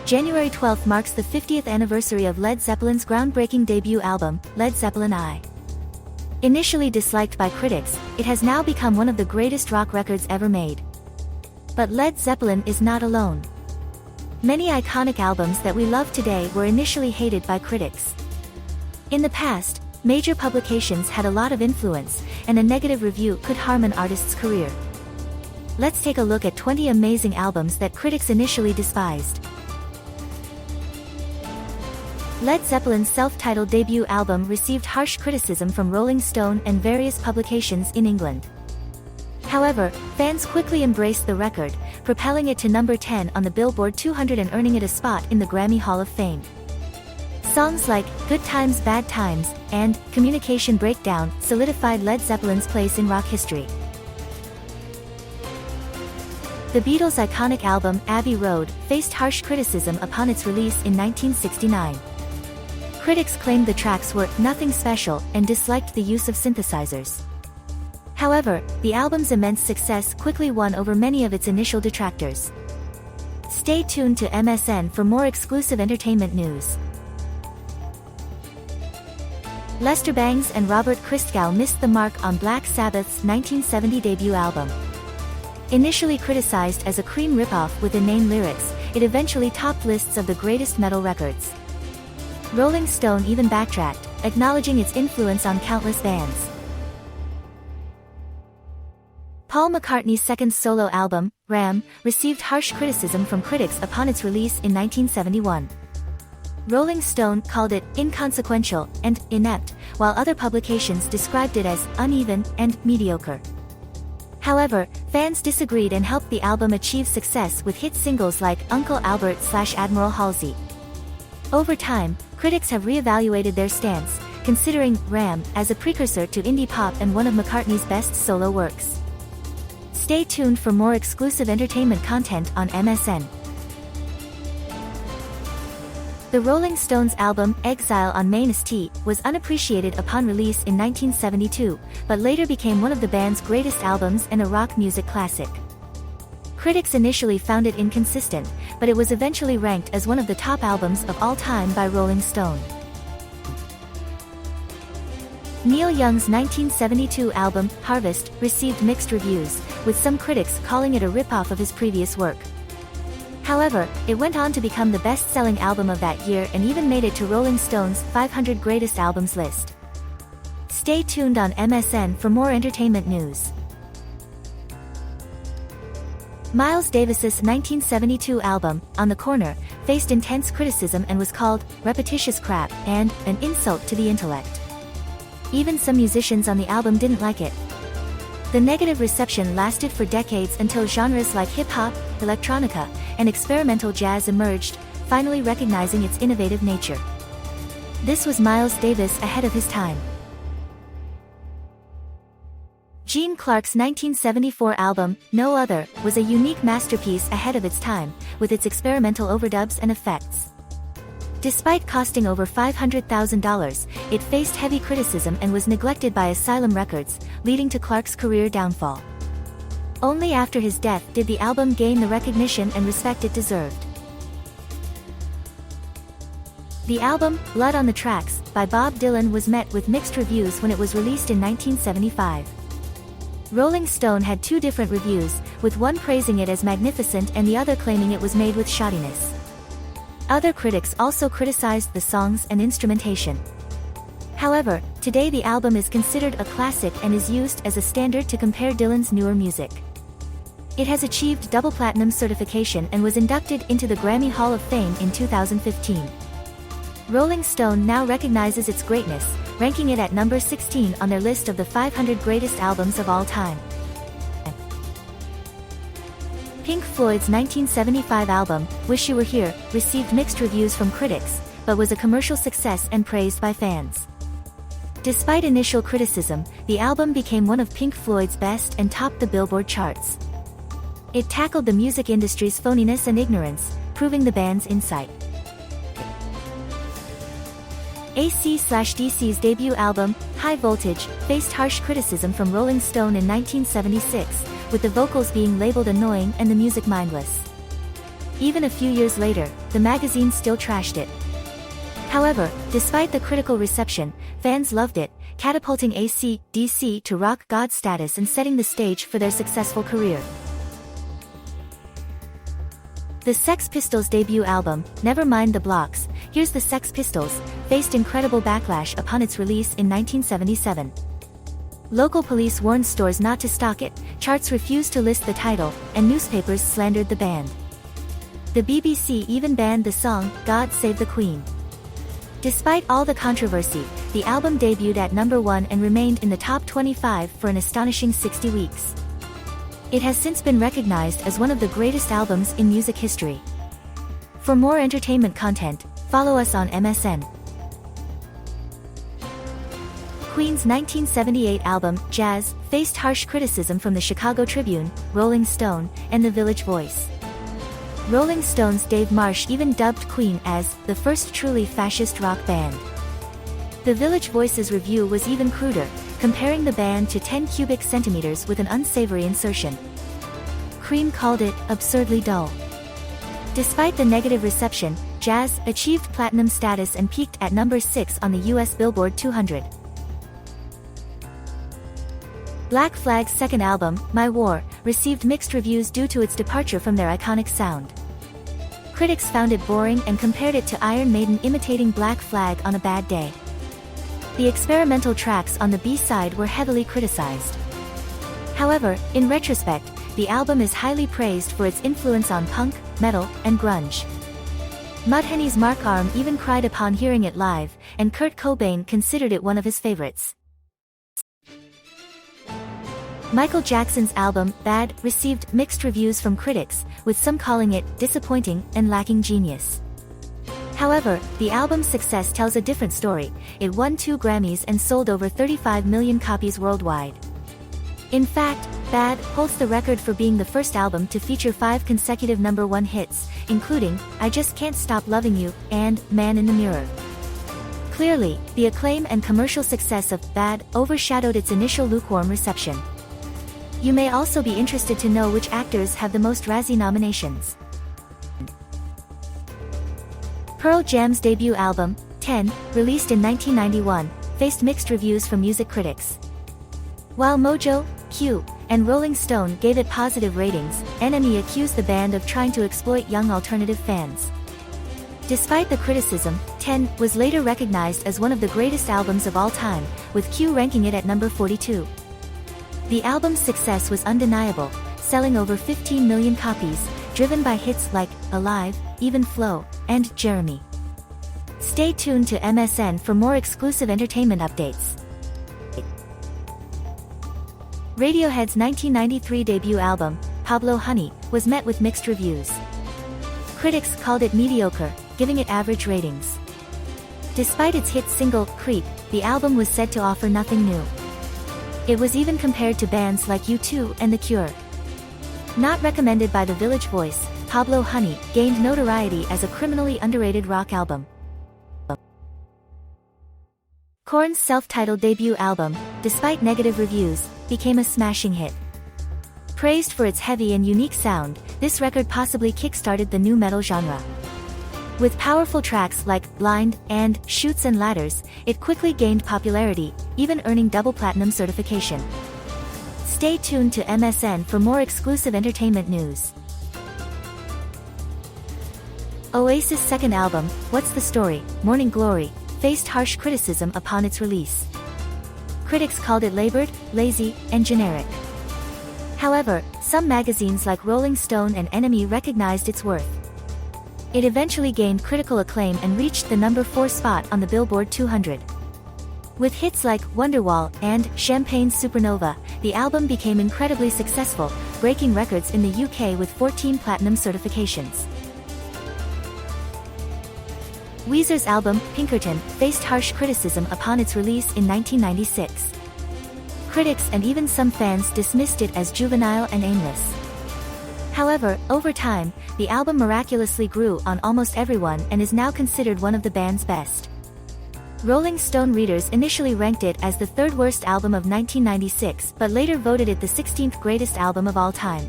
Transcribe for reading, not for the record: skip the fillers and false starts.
January 12 marks the 50th anniversary of Led Zeppelin's groundbreaking debut album, Led Zeppelin I. Initially disliked by critics, it has now become one of the greatest rock records ever made. But Led Zeppelin is not alone. Many iconic albums that we love today were initially hated by critics. In the past, major publications had a lot of influence, and a negative review could harm an artist's career. Let's take a look at 20 amazing albums that critics initially despised. Led Zeppelin's self-titled debut album received harsh criticism from Rolling Stone and various publications in England. However, fans quickly embraced the record, propelling it to number 10 on the Billboard 200 and earning it a spot in the Grammy Hall of Fame. Songs like Good Times Bad Times and Communication Breakdown solidified Led Zeppelin's place in rock history. The Beatles' iconic album Abbey Road faced harsh criticism upon its release in 1969. Critics claimed the tracks were nothing special and disliked the use of synthesizers. However, the album's immense success quickly won over many of its initial detractors. Stay tuned to MSN for more exclusive entertainment news. Lester Bangs and Robert Christgau missed the mark on Black Sabbath's 1970 debut album. Initially criticized as a Cream ripoff with inane lyrics, it eventually topped lists of the greatest metal records. Rolling Stone even backtracked, acknowledging its influence on countless bands. Paul McCartney's second solo album, Ram, received harsh criticism from critics upon its release in 1971. Rolling Stone called it inconsequential and inept, while other publications described it as uneven and mediocre. However, fans disagreed and helped the album achieve success with hit singles like Uncle Albert / Admiral Halsey. Over time, critics have re-evaluated their stance, considering Ram as a precursor to indie pop and one of McCartney's best solo works. Stay tuned for more exclusive entertainment content on MSN. The Rolling Stones album, Exile on Main St. was unappreciated upon release in 1972, but later became one of the band's greatest albums and a rock music classic. Critics initially found it inconsistent, but it was eventually ranked as one of the top albums of all time by Rolling Stone. Neil Young's 1972 album, Harvest, received mixed reviews, with some critics calling it a ripoff of his previous work. However, it went on to become the best-selling album of that year and even made it to Rolling Stone's 500 Greatest Albums list. Stay tuned on MSN for more entertainment news. Miles Davis's 1972 album, On the Corner, faced intense criticism and was called repetitious crap and an insult to the intellect. Even some musicians on the album didn't like it. The negative reception lasted for decades until genres like hip-hop, electronica, and experimental jazz emerged, finally recognizing its innovative nature. This was Miles Davis ahead of his time. Gene Clark's 1974 album, No Other, was a unique masterpiece ahead of its time, with its experimental overdubs and effects. Despite costing over $500,000, it faced heavy criticism and was neglected by Asylum Records, leading to Clark's career downfall. Only after his death did the album gain the recognition and respect it deserved. The album, Blood on the Tracks, by Bob Dylan was met with mixed reviews when it was released in 1975. Rolling Stone had two different reviews, with one praising it as magnificent and the other claiming it was made with shoddiness. Other critics also criticized the songs and instrumentation. However, today the album is considered a classic and is used as a standard to compare Dylan's newer music. It has achieved double platinum certification and was inducted into the Grammy Hall of Fame in 2015. Rolling Stone now recognizes its greatness, ranking it at number 16 on their list of the 500 greatest albums of all time. Pink Floyd's 1975 album, Wish You Were Here, received mixed reviews from critics, but was a commercial success and praised by fans. Despite initial criticism, the album became one of Pink Floyd's best and topped the Billboard charts. It tackled the music industry's phoniness and ignorance, proving the band's insight. AC/DC's debut album, High Voltage, faced harsh criticism from Rolling Stone in 1976, with the vocals being labeled annoying and the music mindless. Even a few years later, the magazine still trashed it. However, despite the critical reception, fans loved it, catapulting AC/DC to rock god status and setting the stage for their successful career. The Sex Pistols' debut album, Never Mind the Blocks, Here's the Sex Pistols, faced incredible backlash upon its release in 1977. Local police warned stores not to stock it, charts refused to list the title, and newspapers slandered the band. The BBC even banned the song, God Save the Queen. Despite all the controversy, the album debuted at number 1 and remained in the top 25 for an astonishing 60 weeks. It has since been recognized as one of the greatest albums in music history. For more entertainment content, follow us on MSN. Queen's 1978 album, Jazz, faced harsh criticism from the Chicago Tribune, Rolling Stone, and The Village Voice. Rolling Stone's Dave Marsh even dubbed Queen as the first truly fascist rock band. The Village Voice's review was even cruder, comparing the band to 10 cubic centimeters with an unsavory insertion. Cream called it absurdly dull. Despite the negative reception, Jazz achieved platinum status and peaked at number 6 on the US Billboard 200. Black Flag's second album, My War, received mixed reviews due to its departure from their iconic sound. Critics found it boring and compared it to Iron Maiden imitating Black Flag on a bad day. The experimental tracks on the B-side were heavily criticized. However, in retrospect, the album is highly praised for its influence on punk, metal, and grunge. Mudhoney's Mark Arm even cried upon hearing it live, and Kurt Cobain considered it one of his favorites. Michael Jackson's album, Bad, received mixed reviews from critics, with some calling it disappointing and lacking genius. However, the album's success tells a different story. It won 2 Grammys and sold over 35 million copies worldwide. In fact, Bad holds the record for being the first album to feature 5 consecutive number 1 hits, including I Just Can't Stop Loving You and Man in the Mirror. Clearly, the acclaim and commercial success of Bad overshadowed its initial lukewarm reception. You may also be interested to know which actors have the most Razzie nominations. Pearl Jam's debut album, 10, released in 1991, faced mixed reviews from music critics. While Mojo, Q, and Rolling Stone gave it positive ratings, NME accused the band of trying to exploit young alternative fans. Despite the criticism, 10 was later recognized as one of the greatest albums of all time, with Q ranking it at number 42. The album's success was undeniable, selling over 15 million copies, driven by hits like Alive, Even Flow, and Jeremy. Stay tuned to MSN for more exclusive entertainment updates. Radiohead's 1993 debut album, Pablo Honey, was met with mixed reviews. Critics called it mediocre, giving it average ratings. Despite its hit single, Creep, the album was said to offer nothing new. It was even compared to bands like U2 and The Cure. Not recommended by The Village Voice, Pablo Honey gained notoriety as a criminally underrated rock album. Korn's self-titled debut album, despite negative reviews, became a smashing hit. Praised for its heavy and unique sound, this record possibly kick-started the nu metal genre. With powerful tracks like Blind and Chutes and Ladders, it quickly gained popularity, even earning double platinum certification. Stay tuned to MSN for more exclusive entertainment news. Oasis' second album, What's the Story, Morning Glory, faced harsh criticism upon its release. Critics called it labored, lazy, and generic. However, some magazines like Rolling Stone and NME recognized its worth. It eventually gained critical acclaim and reached the number 4 spot on the Billboard 200. With hits like Wonderwall and Champagne Supernova, the album became incredibly successful, breaking records in the UK with 14 platinum certifications. Weezer's album, Pinkerton, faced harsh criticism upon its release in 1996. Critics and even some fans dismissed it as juvenile and aimless. However, over time, the album miraculously grew on almost everyone and is now considered one of the band's best. Rolling Stone readers initially ranked it as the 3rd worst album of 1996 but later voted it the 16th greatest album of all time.